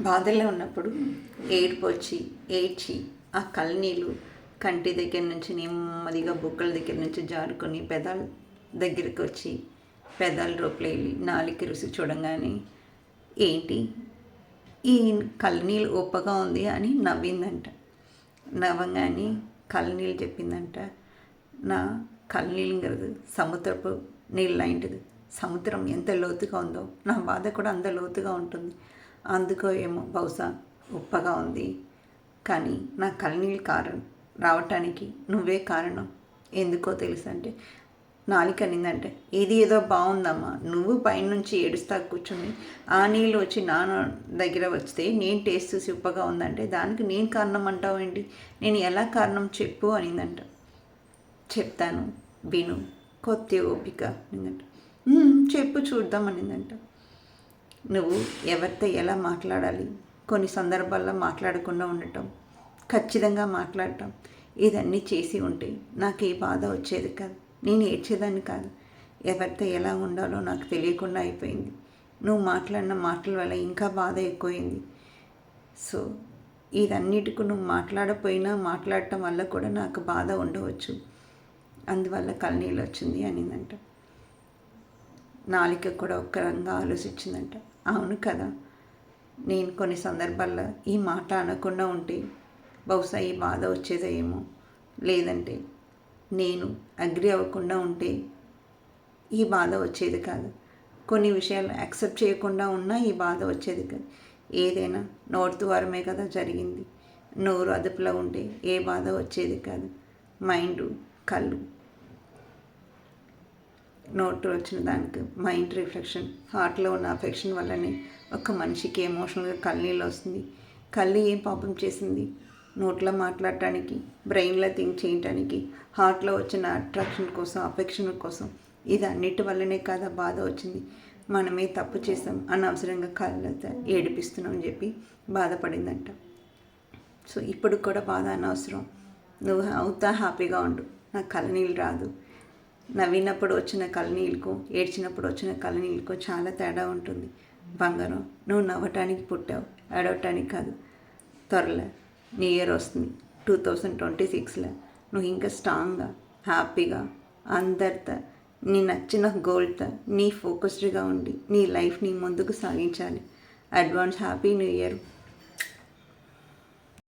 బాధల్లో ఉన్నప్పుడు ఏడుపు వచ్చి ఏడ్చి ఆ కళ్ళనీళ్ళు కంటి దగ్గర నుంచి నెమ్మదిగా బుక్కల దగ్గర నుంచి జారుకొని పెదాల దగ్గరికి వచ్చి పెదాల రూపలో వెళ్ళి నాలుక రుచి చూడంగానే ఏంటి ఈ కళ్ళనీళ్ళు ఉప్పగా ఉంది అని నవ్విందంట. నవ్వంగానే కళ్ళనీళ్ళు చెప్పిందంట, నా కళ్ళనీళ్ళు కాదు సముద్రపు నీళ్ళు లాంటిది. సముద్రం ఎంత లోతుగా ఉందో నా బాధ కూడా అంత లోతుగా ఉంటుంది. అందుకో ఏమో బహుశా ఉప్పగా ఉంది. కానీ నా కళ్ళనీళ్ళు కారణం రావటానికి నువ్వే కారణం. ఎందుకో తెలుసంటే నాలిక నిందంటే ఇది ఏదో బాగుందమ్మా, నువ్వు పైనుంచి ఏడుస్తా కూర్చుని ఆ నీళ్ళు వచ్చి నా దగ్గర వస్తే నేను టేస్ట్ చూసి ఉప్పగా ఉందంటే దానికి నేను కారణం అంటావు ఏంటి? నేను ఎలా కారణం చెప్పు అనిందంట. చెప్తాను విను, కొత్త ఓపిక అనిందంట. చెప్పు చూద్దాం అనిందంట. నువ్వు ఎవరితో ఎలా మాట్లాడాలి, కొన్ని సందర్భాల్లో మాట్లాడకుండా ఉండటం, ఖచ్చితంగా మాట్లాడటం, ఇదన్నీ చేసి ఉంటే నాకు ఏ బాధ వచ్చేది కాదు, నేను ఏడ్చేదాన్ని కాదు. ఎవరితో ఎలా ఉండాలో నాకు తెలియకుండా అయిపోయింది. నువ్వు మాట్లాడిన మాటల వల్ల ఇంకా బాధ ఎక్కువైంది. సో ఇదన్నిటికీ నువ్వు మాట్లాడపోయినా మాట్లాడటం వల్ల కూడా నాకు బాధ ఉండవచ్చు, అందువల్ల కళ్ళనీళ్ళు వచ్చింది అనిందంట. నాలిక కూడా ఒక్క రంగా ఆలోచించిందంట. అవును కదా, నేను కొన్ని సందర్భాల్లో ఈ మాట అనకుండా ఉంటే బహుశా ఈ బాధ వచ్చేదేమో, లేదంటే నేను అగ్రి అవ్వకుండా ఉంటే ఈ బాధ వచ్చేది కాదు, కొన్ని విషయాలు యాక్సెప్ట్ చేయకుండా ఉన్నా ఈ బాధ వచ్చేది కాదు. ఏదైనా నోటి ద్వారమే కదా జరిగింది. నోరు అదుపులో ఉంటే ఏ బాధ వచ్చేది కాదు. మైండ్ కళ్ళు నోటు వచ్చిన దానికి మైండ్ రిఫ్లెక్షన్, హార్ట్లో ఉన్న అఫెక్షన్ వల్లనే ఒక మనిషికి ఎమోషనల్గా కళ్ళనీళ్ళు వస్తుంది. కళ్ళు ఏం పాపం చేసింది? నోట్లో మాట్లాడటానికి, బ్రెయిన్లో థింక్ చేయటానికి, హార్ట్లో వచ్చిన అట్రాక్షన్ కోసం, అఫెక్షన్ కోసం, ఇది అన్నిటి వల్లనే కదా బాధ వచ్చింది. మనమే తప్పు చేసాం, అనవసరంగా కళ్ళతో ఏడిపిస్తున్నాం అని చెప్పి బాధపడిందంట. సో ఇప్పుడు కూడా బాధ అనవసరం, నువ్వు అవుతా హ్యాపీగా ఉండు. నాకు కళ్ళనీళ్ళు రాదు. నవ్వినప్పుడు వచ్చిన కళ్ళనీళ్ళకు, ఏడ్చినప్పుడు వచ్చిన కళ్ళనీళ్ళకు చాలా తేడా ఉంటుంది. బంగారం, నువ్వు నవ్వటానికి పుట్టావు, ఏడవటానికి కాదు. త్వరలో న్యూ ఇయర్ వస్తుంది 2026లో. నువ్వు ఇంకా స్ట్రాంగ్గా, హ్యాపీగా, అందరితో నీ నచ్చిన గోల్తో నీ ఫోకస్డ్గా ఉండి నీ లైఫ్ని ముందుకు సాగించాలి. Advance happy new year.